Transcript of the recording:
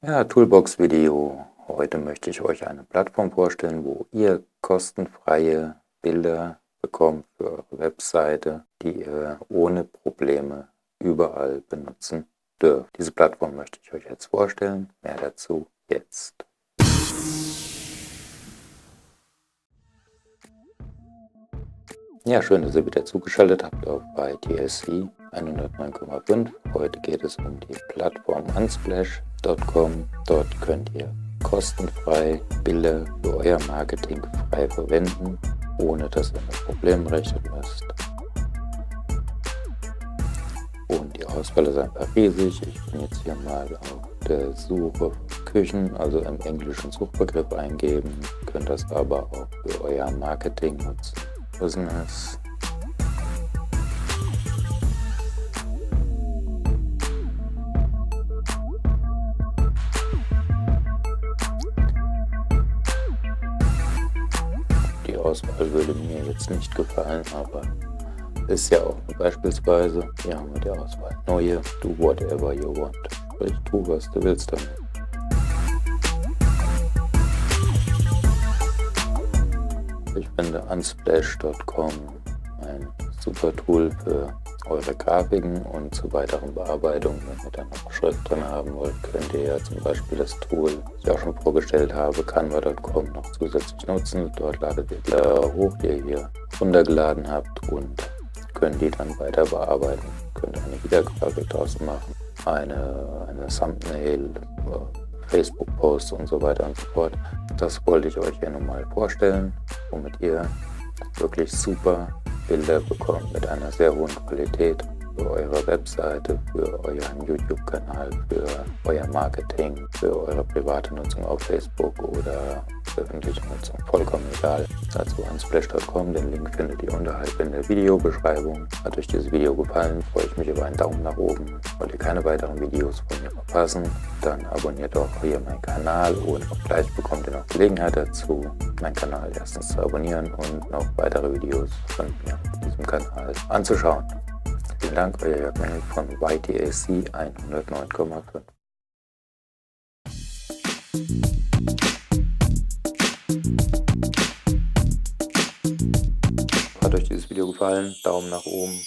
Ja, Toolbox Video. Heute möchte ich euch eine Plattform vorstellen, wo ihr kostenfreie Bilder bekommt für eure Webseite, die ihr ohne Probleme überall benutzen dürft. Diese Plattform möchte ich euch jetzt vorstellen. Mehr dazu jetzt. Ja, schön, dass ihr wieder zugeschaltet habt auf weitere 109,5. Heute geht es um die Plattform unsplash.com. Dort könnt ihr kostenfrei Bilder für euer Marketing frei verwenden, ohne dass ihr mit Problemen rechnen müsst. Und die Auswahl ist einfach riesig. Ich bin jetzt hier mal auf der Suche Küchen, also im englischen Suchbegriff eingeben. Ihr könnt das aber auch für euer Marketing nutzen. Business. Die Auswahl würde mir jetzt nicht gefallen, aber ist ja auch beispielsweise. Hier haben wir die Auswahl. Neue, do whatever you want. Sprich, tu, was du willst damit. Ich finde unsplash.com ein super Tool für eure Grafiken und zur weiteren Bearbeitung. Wenn ihr dann noch Schrift drin haben wollt, könnt ihr ja zum Beispiel das Tool, das ich auch schon vorgestellt habe, canva.com noch zusätzlich nutzen. Dort ladet ihr Bilder hoch, die ihr hier runtergeladen habt und könnt die dann weiter bearbeiten. Könnt eine Wiedergrafik draus machen, eine Thumbnail, Facebook-Posts und so weiter und so fort. Das wollte ich euch hier nun mal vorstellen, womit ihr wirklich super Bilder bekommt mit einer sehr hohen Qualität für eure Webseite, für euren YouTube-Kanal, für euer Marketing, für eure private Nutzung auf Facebook oder öffentliche Nutzung, vollkommen egal. Dazu unsplash.com, den Link findet ihr unterhalb in der Videobeschreibung. Hat euch dieses Video gefallen, freue ich mich über einen Daumen nach oben. Wollt ihr keine weiteren Videos von mir verpassen, dann abonniert doch hier meinen Kanal und gleich bekommt ihr noch Gelegenheit dazu, meinen Kanal erstens zu abonnieren und noch weitere Videos von mir auf diesem Kanal anzuschauen. Vielen Dank, euer Jörg Mengel von weitere 109,5. Hat euch dieses Video gefallen? Daumen nach oben.